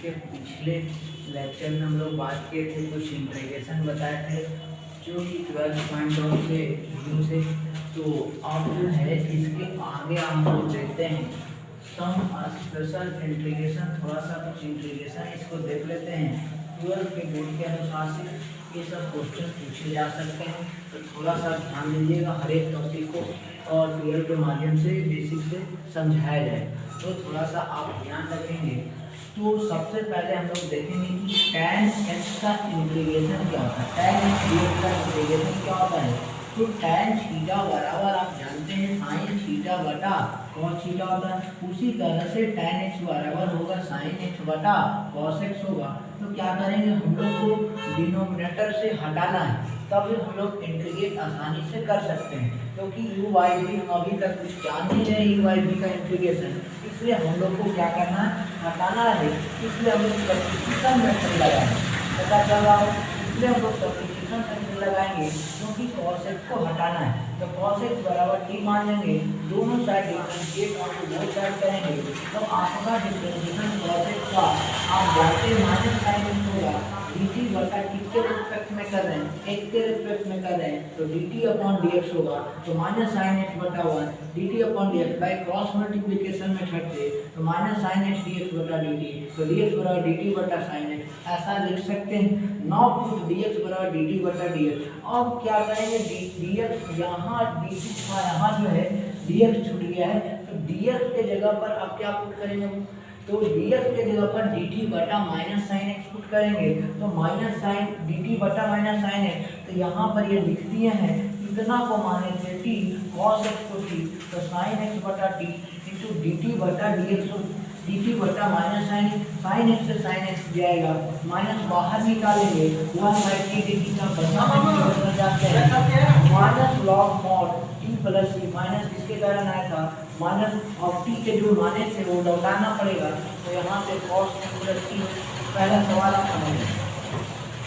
इसके पिछले लेक्चर में हम लोग बात किए थे, कुछ इंटीग्रेशन बताए थे जो कि 12.1 से व्यू से। तो अब जो है इसके आगे हम लोग देखते हैं सम स्पेशल इंटीग्रेशन, थोड़ा सा कुछ इंटीग्रेशन इसको देख लेते हैं। 12 के बोर्ड के अनुसार से ये सब क्वेश्चन पूछे जा सकते हैं, तो थोड़ा सा ध्यान दीजिएगा हर एक टॉपिक को, और 12 के माध्यम से बेसिक से समझाया जाए तो थोड़ा सा आप ध्यान रखेंगे। तो सबसे पहले हम लोग देखेंगे कि tan x का इंटीग्रेशन क्या होता है, tan x dx का इंटीग्रेशन क्या होता है। तो tan थीटा बराबर आप जानते हैं sin थीटा बटा cos थीटा होता है, उसी तरह से tan x बराबर होगा sin x बटा cos x होगा। तो क्या करेंगे, हम लोग को डिनोमिनेटर से हटाना है, तब हम लोग इंटीग्रेट आसानी से कर सकते हैं, क्योंकि u बाई v हम अभी तक कुछ जान नहीं रहे u बाई v का इंटीग्रेशन, इसलिए हम लोग को क्या करना है, हटाना है। इसलिए हम लोग सब्स्टिट्यूशन मेथड लगाएंगे, पता चल रहा हो, इसलिए हम लोग सब्स्टिट्यूशन मेथड लगाएंगे क्योंकि cos x को हटाना है। तो cos x बराबर t मान लेंगे, दोनों साइड डिफरेंशिएट और बोथ साइड करेंगे, तो आपका डिफरेंशिएशन cos x का आप जानते हैं माइनस साइन x होगा, dt बटा किसके रिस्पेक्ट में कर रहे हैं, x के रिस्पेक्ट में कर रहे हैं, तो dt अपॉन dx होगा, तो माइनस साइन x बटा 1 dt upon dx by cross multiplication method से, तो माइनस साइन x dx बटा dt, तो dx बराबर dt बटा साइन x, ऐसा लिख सकते हैं। नौ पुट dx बराबर dt बटा dx। अब क्या करेंगे, dx यहाँ dt था, यहाँ जो है dx छूट गया है, तो dx के जगह पर अब क्या पुट करेंगे, तो dx के जगह पर dt बटा माइनस साइन x पुट करेंगे, तो माइनस साइन dt बटा माइनस साइन x, तो यहाँ पर ये लिख दिए हैं, इतना को माने थे t cos x को t, तो साइन x बटा t इंटू dt बटा dx, dt बटा माइनस साइन x से साइन x जाएगा, माइनस बाहर निकालेंगे 1/t dt का बदल जाते हैं, minus log mod t plus c, minus किसके कारण आया था, माइनस और t के जो माने थे वो लौटाना पड़ेगा, तो यहाँ पे cos प्लस t पहला सवाल आपका है।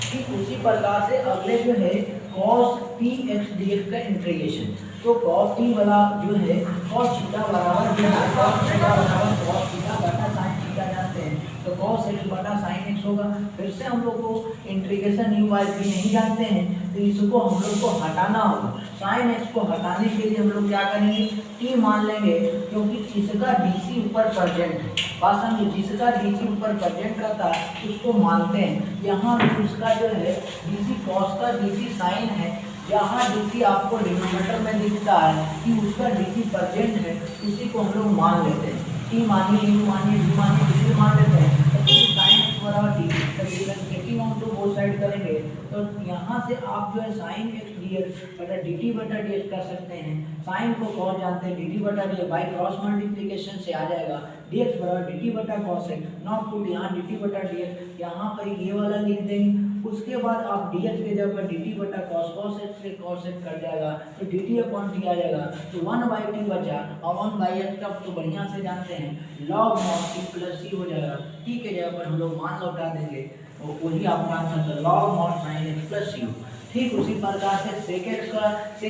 ठीक उसी प्रकार से अगले जो है cos t x dx का इंटीग्रेशन, तो cos t वाला जो है cos थीटा बराबर जो है cos थीटा बराबर cos थीटा बटा sin थीटा जानते हैं, तो cos x बटा sin x होगा। फिर से हम लोग को इंटीग्रेशन u बाई v नहीं जानते हैं, तो इसको हम लोग को हटाना होगा। sin x को हटाने के लिए हम लोग क्या करेंगे, t मान लेंगे, क्योंकि इसका dc ऊपर प्रेजेंट है, बात समझिए, जिसका dc ऊपर प्रेजेंट रहता है उसको मानते हैं। यहाँ उसका जो है dc cos का dc sin है, यहाँ dc आपको डिनोमिनेटर में दिखता है कि उसका dc प्रेजेंट है, उसी को हम लोग मान लेते हैं, t मानिए u मानिए v मानिए dc मान लेते हैं, तो sin x बराबर dt, तो डिफरेंशिएटिंग हम लोग बोथ साइड करेंगे, तो यहाँ से आप जो है sin x dx बटा dt बटा dx कर सकते हैं, sin को cos जानते हैं, dt बटा dx बाई क्रॉस मल्टीप्लिकेशन से आ जाएगा, dx बराबर dt बटा cos x, नॉट पुट यहाँ dt बटा dx, यहाँ पर ये वाला लिख देंगे, उसके बाद आप dx के जगह पर dt बटा cos x से cos x कर जाएगा, तो dt अपॉन t आ जाएगा, तो 1/t बचा, और 1/x का तो बढ़िया से जानते हैं log mod t plus c हो जाएगा, t के जगह पर हम लोग मान लौटा देंगे, तो वही आपका answer log mod sin x plus c। ठीक उसी प्रकार से sec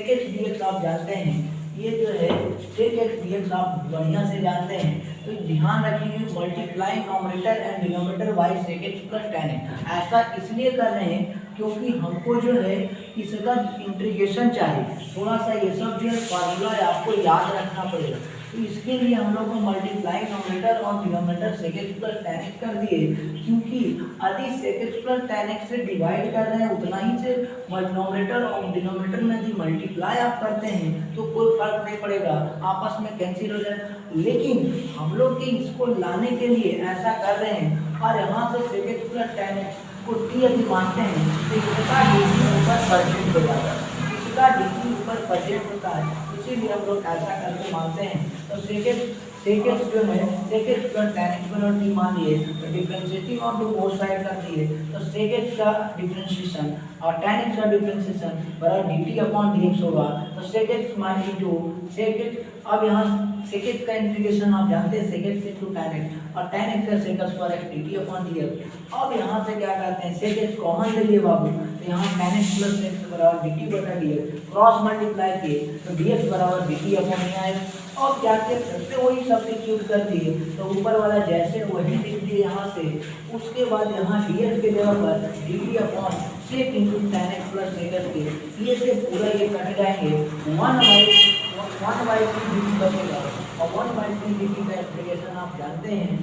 x dx आप जानते हैं, ये जो है sec x dx आप बढ़िया से जानते हैं, तो ध्यान रखिए multiply nominator and denominator by sec x plus tan x, ऐसा इसलिए कर रहे हैं क्योंकि हमको जो है इसका इंटीग्रेशन चाहिए, थोड़ा सा ये सब जो है फार्मूला आपको याद रखना पड़ेगा, तो इसके लिए हम लोग को मल्टीप्लाई नॉमिनेटर और denominator sec x plus tan x कर दिए, क्योंकि यदि sec x plus tan x से डिवाइड कर रहे हैं उतना ही से नॉमिनेटर और डिनोमिनेटर में यदि मल्टीप्लाई आप करते हैं तो कोई फर्क नहीं पड़ेगा, आपस में कैंसिल हो जाए, लेकिन हम लोग के इसको लाने के लिए ऐसा कर रहे हैं, और यहाँ से sec x plus tan x को t यदि मानते हैं तो इसका dc ऊपर परसेंट हो जाता है, इसका dc ऊपर परसेंट होता है, इसीलिए हम लोग ऐसा करके मानते हैं। तो sec x जो है sec x plus tan x बराबर t मान लिए, तो डिफरेंशिएटिंग और बोथ साइड कर दिए, तो sec x का डिफरेंशिएशन और tan x का डिफरेंशिएशन बराबर dt अपॉन dx होगा, तो sec x minus into sec x, अब यहाँ sec x का इंटीग्रेशन आप जानते हैं sec x into tan x, और tan x का sec square x dt upon dx। अब यहाँ से क्या करते हैं, sec x कॉमन ले लिए बाबू, तो यहाँ tan x प्लस x बराबर dt बटा dx क्रॉस मल्टीप्लाई किए तो dx बराबर dt अपॉन में आएगा। और क्या किया फिर से वही सब्स्टिट्यूट कर दिए तो ऊपर वाला जैसे वही लिख दिए यहाँ से, उसके बाद यहाँ dx के जगह पर dt upon sec into tan x plus x के ये से पूरा ये कट जाएंगे 1/3 dt बचेगा। और 1/3 dt का एप्लीकेशन आप जानते हैं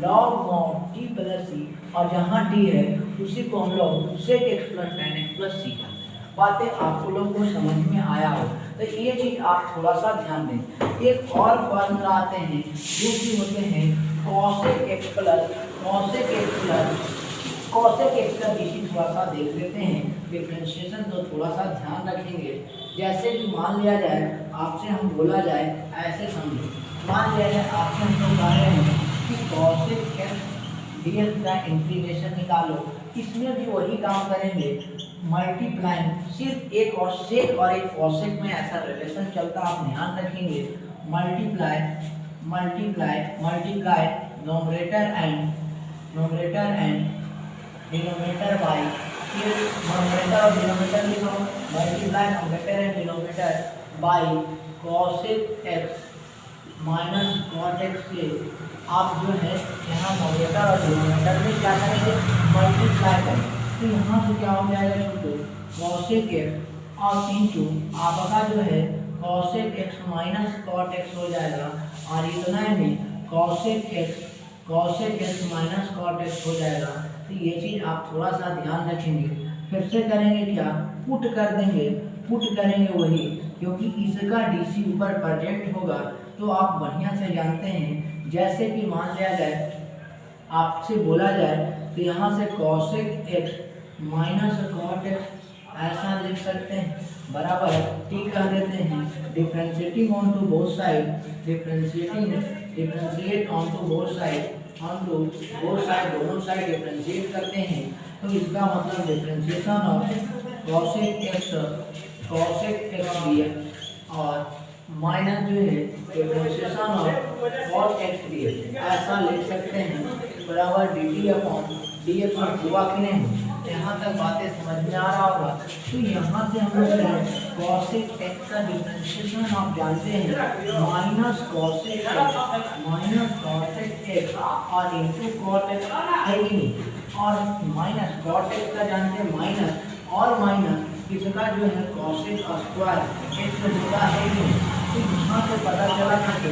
log mod t plus c, और जहाँ t है उसी को हम लोग sec x plus tan x plus c करते हैं। बातें आपको लोग को समझ में आया हो तो ये चीज आप थोड़ा सा ध्यान दें। एक और फॉर्मूला आते हैं जो कि होते हैं cosec x plus cosec x plus cosec x का इसी थोड़ा सा देख लेते हैं डिफरेंशिएशन, तो थोड़ा सा ध्यान रखेंगे। जैसे कि मान लिया जाए आपसे हम बोला जाए ऐसे समझो, मान लिया जाए आपसे हम लोग कह रहे हैं कि cosec x dx का इंटीग्रेशन निकालो, इसमें भी वही काम करेंगे मल्टीप्लाइंग सिर्फ एक और सेक और एक कॉसेक में ऐसा रिलेशन चलता, आप ध्यान रखेंगे multiply multiply multiply numerator and denominator by, फिर नोमरेटर और डिनोमिनेटर लिखो multiply numerator and denominator by cosec x minus cot x से आप जो है यहाँ नोमरेटर और डिनोमिनेटर में क्या करेंगे मल्टीप्लाई करेंगे। तो यहाँ से क्या हो जाएगा छोटो cosec x और इंटू आपका जो है cosec x minus cot x हो जाएगा, और इतना में cosec x minus cot x हो जाएगा। तो ये चीज़ आप थोड़ा सा ध्यान रखेंगे। फिर से करेंगे क्या, पुट कर देंगे, पुट करेंगे वही, क्योंकि इसका DC ऊपर प्रेजेंट होगा तो आप बढ़िया से जानते हैं। जैसे कि मान लिया जाए आपसे बोला जाए तो यहाँ से cosec x minus cot x ऐसा लिख सकते हैं बराबर t कह देते हैं differentiating on to both side, differentiate on to both side दोनों साइड डिफरेंशिएट करते हैं। तो इसका मतलब differentiation of cosec x dx और माइनस जो है differentiation of cot x dx ऐसा लिख सकते हैं बराबर dt अपॉन dx और हुआ कि नहीं। यहाँ तक बातें समझ में आ रहा होगा। तो यहाँ से हम लोग cosec x का डिफरेंशिएशन आप जानते हैं माइनस cosec x और इंटू cot x है कि नहीं, और माइनस cot x का जानते हैं माइनस और माइनस इसका जो है cosec स्क्वायर x होता है कि नहीं। तो यहाँ से पता चला कि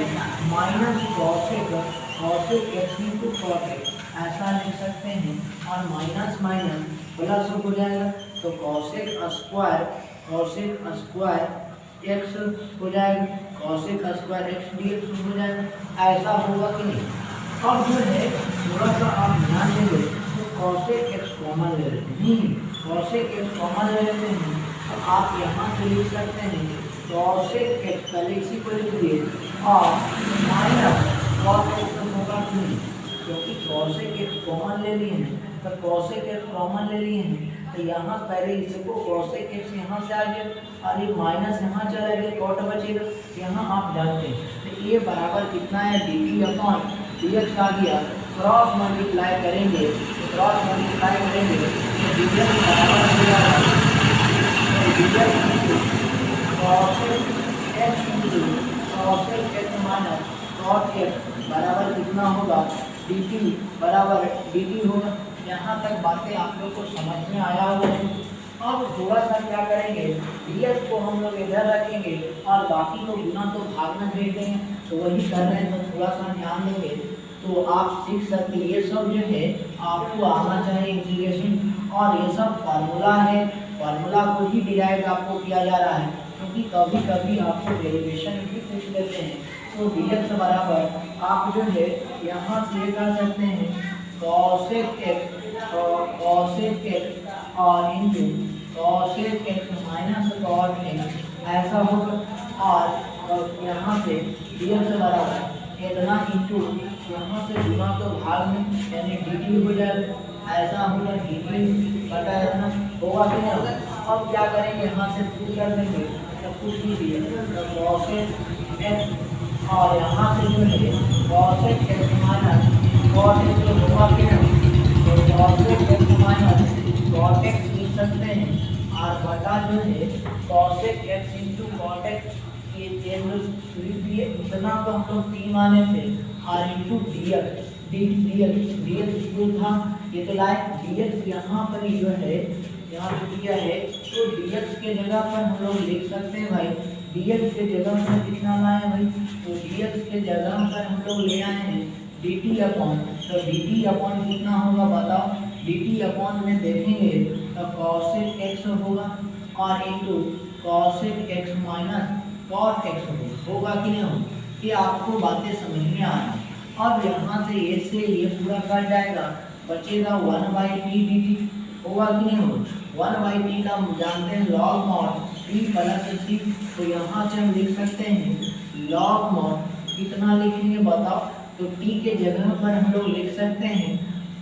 minus cosec x into cot x ऐसा लिख सकते हैं, और माइनस माइनस प्लस हो जाएगा तो cosec स्क्वायर x हो जाएगा, cosec स्क्वायर x dx हो जाएगा। ऐसा होगा कि नहीं। अब जो है थोड़ा सा आप ध्यान देंगे तो cosec x कॉमन ले लेते हैं, cosec x कॉमन ले लेते हैं तो आप यहाँ से लिख सकते हैं cosec x पहले इसी को लिख दिए और माइनस cot x होगा कि नहीं, क्योंकि cosec x कॉमन ले लिए हैं तो cosec x कॉमन ले लिए हैं तो यहाँ पहले इसको cosec x यहाँ से आ गया और ये माइनस यहाँ चला गया, cot बचेगा। यहाँ आप जानते हैं तो ये बराबर कितना है dt अपॉन dx आ गया, क्रॉस मल्टीप्लाई करेंगे तो dx बराबर हो जाएगा cosec x minus cot x बराबर कितना होगा dt बराबर dt होगा। यहाँ तक बातें आप लोग को समझ में आया होगा। अब थोड़ा सा क्या करेंगे dx को हम लोग इधर रखेंगे और बाकी को गुना तो भाग में भेज देंगे, तो वही कर रहे हैं तो थोड़ा सा ध्यान देंगे तो आप सीख सकते। ये सब जो है आपको आना चाहिए इंटीग्रेशन, और ये सब फार्मूला है, फार्मूला को ही डिराइव आपको किया जा रहा है, क्योंकि कभी कभी आपको डेरिवेशन भी पूछ लेते हैं। तो dx बराबर आप जो है यहाँ से कर सकते हैं cosec x और into cosec x minus cot x ऐसा होगा, और यहाँ से dx बराबर इतना इंटू यहाँ से गुना तो भाग में यानी dt हो जाएगा, ऐसा होगा dt बटा इतना होगा कि नहीं। अब क्या करेंगे यहाँ से पुट कर देंगे तो कुछ ही दिए तो cosec x और यहाँ से जो है cosec x minus cot x होगा कि नहीं, तो cosec x minus cot x लिख सकते हैं का जो है cosec x into cot x ये चेंज लिए इतना तो हम लोग t माने थे और इंटू dx dx जो था ये तो लाए dx यहाँ पर जो है यहाँ पे दिया है तो dx के जगह पर हम लोग लिख सकते हैं भाई dx के जगह पर कितना लाए भाई तो dx के जगह पर हम लोग ले आए हैं dt अपॉन तो dt अपॉन कितना होगा बताओ dt अपॉन में देखेंगे तो cosec x होगा और into cosec x minus cot x होगा कि नहीं होगा कि आपको बातें समझ में आ रही। अब यहाँ से ये पूरा कट जाएगा बचेगा 1/t dt होगा कि नहीं होगा 1/t का हम जानते हैं log mod t plus c तो यहाँ से हम लिख सकते हैं log mod कितना लिखेंगे बताओ तो t के जगह पर हम लोग लिख सकते हैं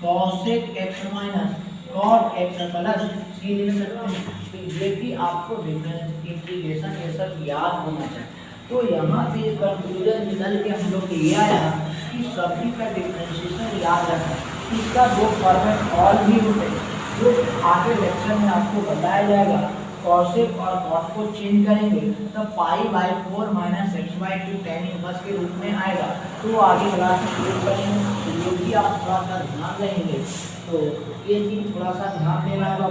cosec x minus cot x plus c लिख सकते हैं तो ये भी आपको इंटीग्रेशन ये सब याद होना चाहिए। तो यहाँ से कंक्लूजन निकल के हम लोग ये आया कि सभी का डिफरेंशिएशन याद रखना इसका दो फॉर्मेट और भी होते हैं जो आगे लेक्चर में आपको बताया जाएगा cosec और cot को चेंज करेंगे तो पाई/4 माइनस x/2 tan इनवर्स के रूप में आएगा तो आगे क्लास में प्रयोग करेंगे तो ये भी आप थोड़ा सा ध्यान रहेंगे तो ये चीज़ थोड़ा सा ध्यान देना है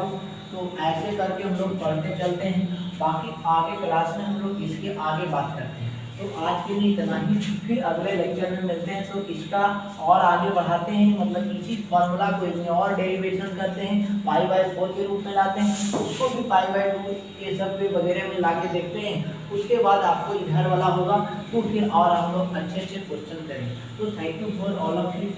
तो ऐसे करके हम लोग पढ़ते चलते हैं बाकी आगे क्लास में हम लोग इसके आगे बात करते हैं। तो आज के लिए इतना ही फिर अगले लेक्चर में मिलते हैं तो इसका और आगे बढ़ाते हैं मतलब इसी फॉर्मूला को इसमें और डेरिवेशन करते हैं पाई/4 के रूप में लाते हैं उसको भी पाई/2 ये सब के वगैरह में ला के देखते हैं उसके बाद आपको इधर वाला होगा तो फिर और हम लोग अच्छे क्वेश्चन करेंगे। तो thank you for all of you.